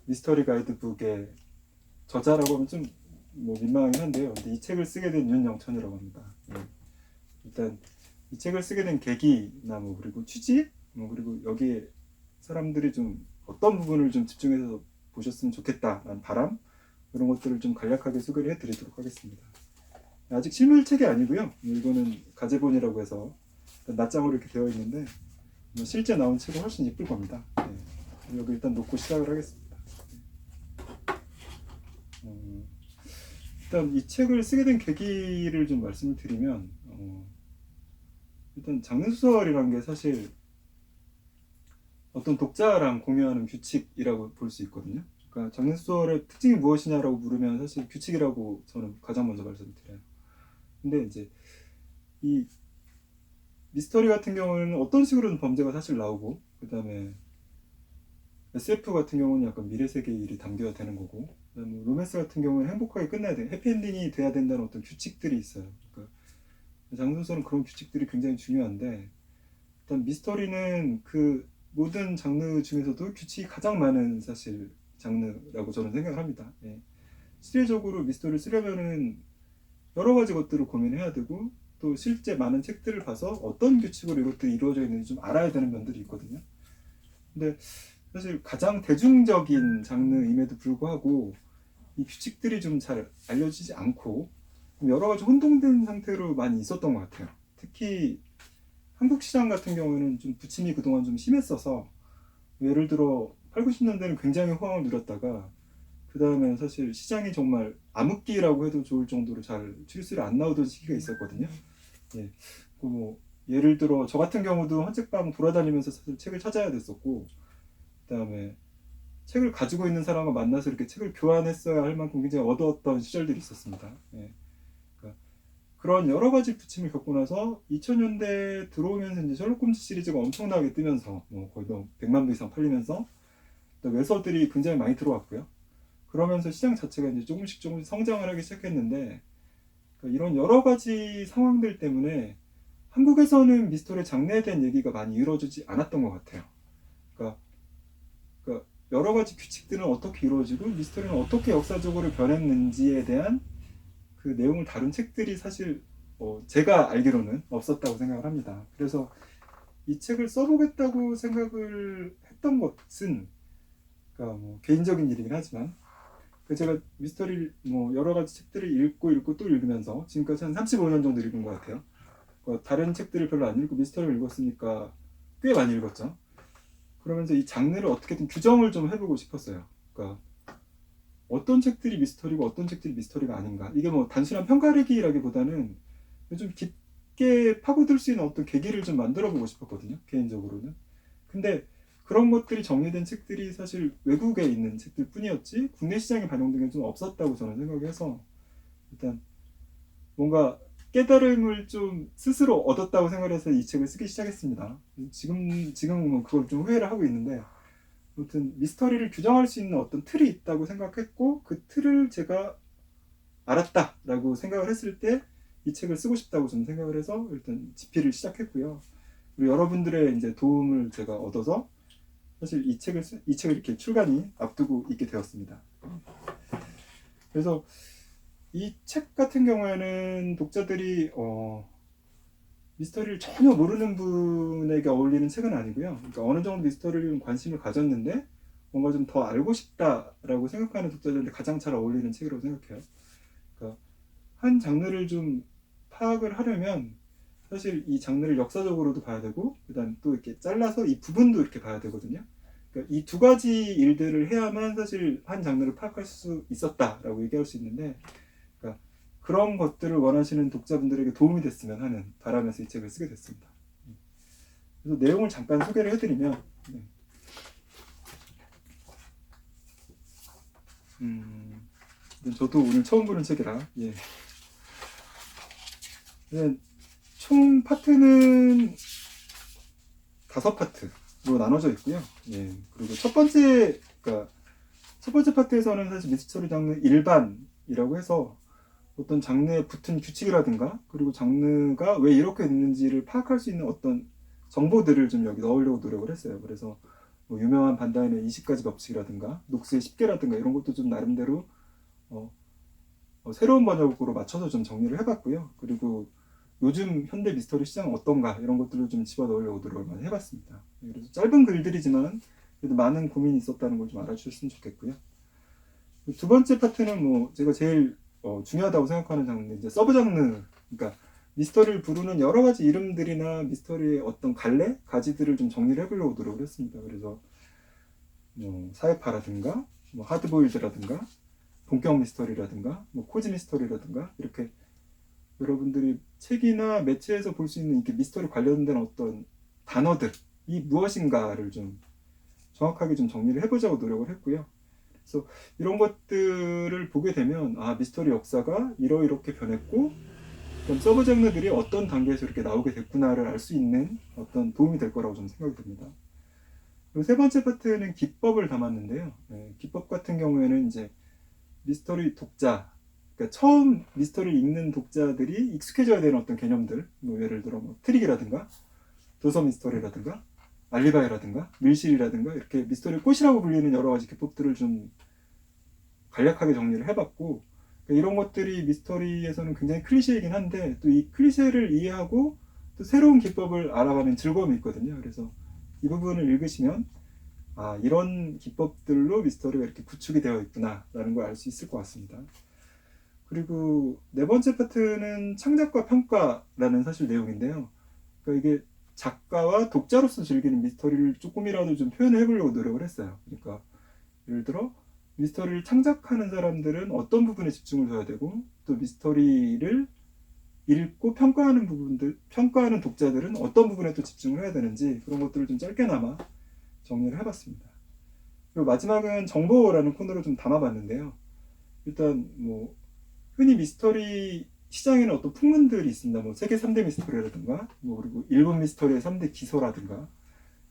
미스터리 가이드북의 저자라고 하면 좀 뭐 민망하긴 한데요. 근데 이 책을 쓰게 된 윤영천이라고 합니다. 예. 일단 이 책을 쓰게 된 계기나 뭐 그리고 취지, 뭐 그리고 여기에 사람들이 좀 어떤 부분을 좀 집중해서 보셨으면 좋겠다라는 바람, 이런 것들을 좀 간략하게 소개를 해드리도록 하겠습니다. 아직 실물책이 아니고요. 이거는 가제본이라고 해서 낱장으로 이렇게 되어 있는데 실제 나온 책은 훨씬 이쁠 겁니다. 네. 여기 일단 놓고 시작을 하겠습니다. 일단 이 책을 쓰게 된 계기를 좀 말씀을 드리면 일단 장르소설이라는 게 사실 어떤 독자랑 공유하는 규칙이라고 볼 수 있거든요. 그러니까 장르소설의 특징이 무엇이냐라고 물으면 사실 규칙이라고 저는 가장 먼저 말씀드려요. 근데 이제 이 미스터리 같은 경우는 어떤 식으로든 범죄가 사실 나오고, 그 다음에 SF 같은 경우는 약간 미래 세계의 일이 담겨야 되는 거고, 그다음에 로맨스 같은 경우는 행복하게 끝나야 돼, 해피엔딩이 돼야 된다는 어떤 규칙들이 있어요. 그러니까 장소설은 그런 규칙들이 굉장히 중요한데, 일단 미스터리는 그 모든 장르 중에서도 규칙이 가장 많은 사실 장르라고 저는 생각을 합니다. 예. 실질적으로 미스터리를 쓰려면은 여러 가지 것들을 고민해야 되고, 또 실제 많은 책들을 봐서 어떤 규칙으로 이것들이 이루어져 있는지 좀 알아야 되는 면들이 있거든요. 근데 사실 가장 대중적인 장르임에도 불구하고 이 규칙들이 좀 잘 알려지지 않고 여러 가지 혼동된 상태로 많이 있었던 것 같아요. 특히 한국 시장 같은 경우에는 좀 부침이 그동안 좀 심했어서, 예를 들어 8, 90년대는 굉장히 호황을 누렸다가 그 다음에 사실 시장이 정말 암흑기라고 해도 좋을 정도로 잘 출시를 안 나오던 시기가 있었거든요. 예. 뭐 예를 들어 저 같은 경우도 헌책방 돌아다니면서 사실 책을 찾아야 됐었고, 그 다음에 책을 가지고 있는 사람과 만나서 이렇게 책을 교환했어야 할 만큼 굉장히 어두웠던 시절들이 있었습니다. 예. 그러니까 그런 여러 가지 부침을 겪고 나서 2000년대 들어오면서 이제 셜록 홈즈 시리즈가 엄청나게 뜨면서 뭐 거의 뭐 100만 부 이상 팔리면서 또 외서들이 굉장히 많이 들어왔고요. 그러면서 시장 자체가 이제 조금씩 성장을 하기 시작했는데, 그러니까 이런 여러 가지 상황들 때문에 한국에서는 미스터리 장르에 대한 얘기가 많이 이루어지지 않았던 것 같아요. 그러니까, 여러 가지 규칙들은 어떻게 이루어지고 미스터리는 어떻게 역사적으로 변했는지에 대한 그 내용을 다룬 책들이 사실 제가 알기로는 없었다고 생각을 합니다. 그래서 이 책을 써보겠다고 생각을 했던 것은, 그러니까 뭐 개인적인 일이긴 하지만, 제가 미스터리 뭐 여러 가지 책들을 읽고 또 읽으면서 지금까지 한 35년 정도 읽은 것 같아요. 다른 책들을 별로 안 읽고 미스터리를 읽었으니까 꽤 많이 읽었죠. 그러면서 이 장르를 어떻게든 규정을 좀 해보고 싶었어요. 그러니까 어떤 책들이 미스터리고 어떤 책들이 미스터리가 아닌가. 이게 뭐 단순한 평가르기라기보다는 좀 깊게 파고들 수 있는 어떤 계기를 좀 만들어 보고 싶었거든요. 개인적으로는. 근데 그런 것들이 정리된 책들이 사실 외국에 있는 책들 뿐이었지 국내 시장에 반영된 게 좀 없었다고 저는 생각해서, 일단 뭔가 깨달음을 좀 스스로 얻었다고 생각해서 이 책을 쓰기 시작했습니다. 지금은 그걸 좀 후회를 하고 있는데, 아무튼 미스터리를 규정할 수 있는 어떤 틀이 있다고 생각했고, 그 틀을 제가 알았다라고 생각을 했을 때 이 책을 쓰고 싶다고 저는 생각을 해서 일단 집필을 시작했고요. 그리고 여러분들의 이제 도움을 제가 얻어서 사실 이 책을 이렇게 출간이 앞두고 있게 되었습니다. 그래서 이 책 같은 경우에는 독자들이 미스터리를 전혀 모르는 분에게 어울리는 책은 아니고요. 그러니까 어느 정도 미스터리에 관심을 가졌는데 뭔가 좀 더 알고 싶다라고 생각하는 독자들한테 가장 잘 어울리는 책이라고 생각해요. 그러니까 한 장르를 좀 파악을 하려면 사실 이 장르를 역사적으로도 봐야 되고, 그다음 또 이렇게 잘라서 이 부분도 이렇게 봐야 되거든요. 그러니까 이 두 가지 일들을 해야만 사실 한 장르를 파악할 수 있었다라고 얘기할 수 있는데, 그러니까 그런 것들을 원하시는 독자분들에게 도움이 됐으면 하는 바람에서 이 책을 쓰게 됐습니다. 그래서 내용을 잠깐 소개를 해드리면, 저도 오늘 처음 보는 책이라, 예. 총 파트는 5파트로 나눠져 있고요. 예. 그리고 그러니까 첫 번째 파트에서는 사실 미스터리 장르 일반이라고 해서 어떤 장르에 붙은 규칙이라든가, 그리고 장르가 왜 이렇게 있는지를 파악할 수 있는 어떤 정보들을 좀 여기 넣으려고 노력을 했어요. 그래서 뭐 유명한 반다인의 20가지 법칙이라든가 녹스의 10개라든가 이런 것도 좀 나름대로 새로운 번역으로 맞춰서 좀 정리를 해봤고요. 그리고 요즘 현대 미스터리 시장은 어떤가 이런 것들을 좀 집어넣으려고 노력을 많이 해봤습니다. 그래서 짧은 글들이지만 그래도 많은 고민이 있었다는 걸 좀 알아주셨으면 좋겠고요. 두 번째 파트는 뭐 제가 제일 중요하다고 생각하는 장르는 이제 서브 장르, 그러니까 미스터리를 부르는 여러 가지 이름들이나 미스터리의 어떤 갈래, 가지들을 좀 정리를 해보려고 노력을 했습니다. 그래서 뭐 사회파라든가, 뭐 하드보일드라든가, 본격 미스터리라든가, 뭐 코지 미스터리라든가 이렇게 여러분들이 책이나 매체에서 볼 수 있는 이렇게 미스터리 관련된 어떤 단어들이 무엇인가를 좀 정확하게 좀 정리를 해보자고 노력을 했고요. 그래서 이런 것들을 보게 되면 미스터리 역사가 이렇게 변했고 그럼 서브 장르들이 어떤 단계에서 이렇게 나오게 됐구나를 알 수 있는 어떤 도움이 될 거라고 좀 생각이 듭니다. 그리고 세 번째 파트는 기법을 담았는데요. 기법 같은 경우에는 이제 미스터리 독자, 그러니까 처음 미스터리를 읽는 독자들이 익숙해져야 되는 어떤 개념들, 뭐 예를 들어 뭐 트릭이라든가 도서 미스터리라든가 알리바이라든가 밀실이라든가 이렇게 미스터리 꽃이라고 불리는 여러 가지 기법들을 좀 간략하게 정리를 해봤고, 그러니까 이런 것들이 미스터리에서는 굉장히 클리셰이긴 한데 또 이 클리셰를 이해하고 또 새로운 기법을 알아가는 즐거움이 있거든요. 그래서 이 부분을 읽으시면 이런 기법들로 미스터리가 이렇게 구축이 되어 있구나 라는 걸 알 수 있을 것 같습니다. 그리고 네 번째 파트는 창작과 평가라는 사실 내용인데요. 그러니까 이게 작가와 독자로서 즐기는 미스터리를 조금이라도 좀 표현을 해보려고 노력을 했어요. 그러니까 예를 들어 미스터리를 창작하는 사람들은 어떤 부분에 집중을 둬야 되고 또 미스터리를 읽고 평가하는 독자들은 어떤 부분에 또 집중을 해야 되는지 그런 것들을 좀 짧게나마 정리를 해봤습니다. 그리고 마지막은 정보라는 코너를 좀 담아봤는데요. 일단 뭐 흔히 미스터리 시장에는 어떤 풍문들이 있습니다. 뭐 세계 3대 미스터리라든가 뭐 그리고 일본 미스터리의 3대 기소라든가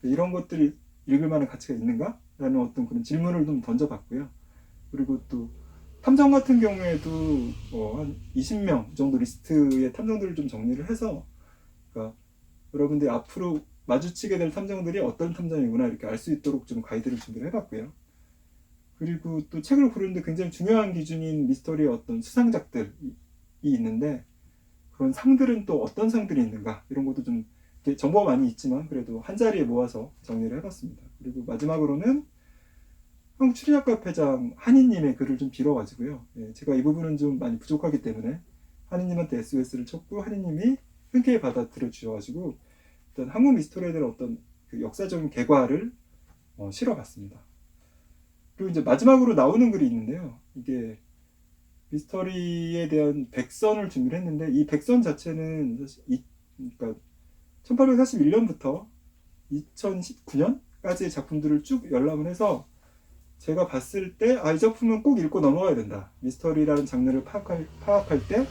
이런 것들이 읽을 만한 가치가 있는가? 라는 어떤 그런 질문을 좀 던져봤고요. 그리고 또 탐정 같은 경우에도 한 20명 정도 리스트의 탐정들을 좀 정리를 해서 그러니까 여러분들이 앞으로 마주치게 될 탐정들이 어떤 탐정이구나 이렇게 알 수 있도록 좀 가이드를 준비를 해봤고요. 그리고 또 책을 고르는데 굉장히 중요한 기준인 미스터리의 어떤 수상작들이 있는데 그런 상들은 또 어떤 상들이 있는가 이런 것도 좀 정보가 많이 있지만 그래도 한 자리에 모아서 정리를 해봤습니다. 그리고 마지막으로는 한국추리작가협회장 한희님의 글을 좀 빌어가지고요. 제가 이 부분은 좀 많이 부족하기 때문에 한희님한테 SOS를 쳤고 한희님이 흔쾌히 받아들여 주셔가지고 일단 한국 미스터리에 대한 어떤 그 역사적인 개괄을 실어봤습니다. 그리고 이제 마지막으로 나오는 글이 있는데요. 이게 미스터리에 대한 백선을 준비를 했는데 이 백선 자체는 사실 그러니까 1841년부터 2019년까지의 작품들을 쭉 열람을 해서 제가 봤을 때 이 작품은 꼭 읽고 넘어가야 된다. 미스터리라는 장르를 파악할 때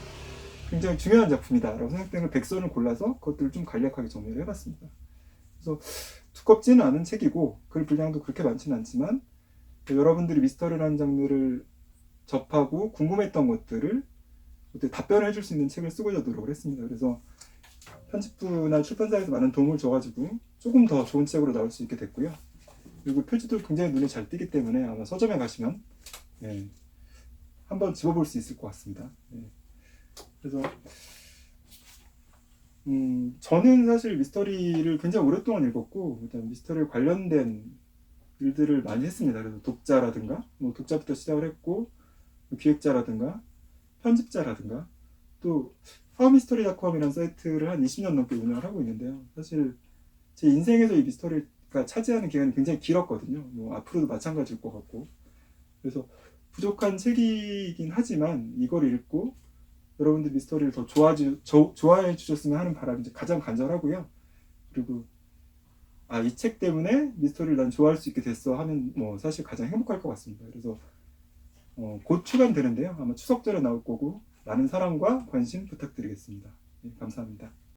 굉장히 중요한 작품이다 라고 생각되는 백선을 골라서 그것들을 좀 간략하게 정리를 해봤습니다. 그래서 두껍지는 않은 책이고 글 분량도 그렇게 많지는 않지만 여러분들이 미스터리라는 장르를 접하고 궁금했던 것들을 답변을 해줄 수 있는 책을 쓰고자 노력을 했습니다. 그래서 편집부나 출판사에서 많은 도움을 줘가지고 조금 더 좋은 책으로 나올 수 있게 됐고요. 그리고 표지도 굉장히 눈에 잘 띄기 때문에 아마 서점에 가시면 한번 집어볼 수 있을 것 같습니다. 그래서 저는 사실 미스터리를 굉장히 오랫동안 읽었고 일단 미스터리에 관련된 일들을 많이 했습니다. 그래서 독자라든가 뭐 독자부터 시작을 했고 기획자라든가 편집자라든가 또 하우미스터리닷컴이라는 사이트를 한 20년 넘게 운영을 하고 있는데요. 사실 제 인생에서 이 미스터리가 차지하는 기간이 굉장히 길었거든요. 뭐 앞으로도 마찬가지일 것 같고 그래서 부족한 책이긴 하지만 이걸 읽고 여러분들 미스터리를 더 좋아해 주셨으면 하는 바람이 이제 가장 간절하고요. 그리고 이 책 때문에 미스터리를 난 좋아할 수 있게 됐어 하면 뭐 사실 가장 행복할 것 같습니다. 그래서 곧 출간되는데요. 아마 추석 전에 나올 거고 많은 사랑과 관심 부탁드리겠습니다. 감사합니다.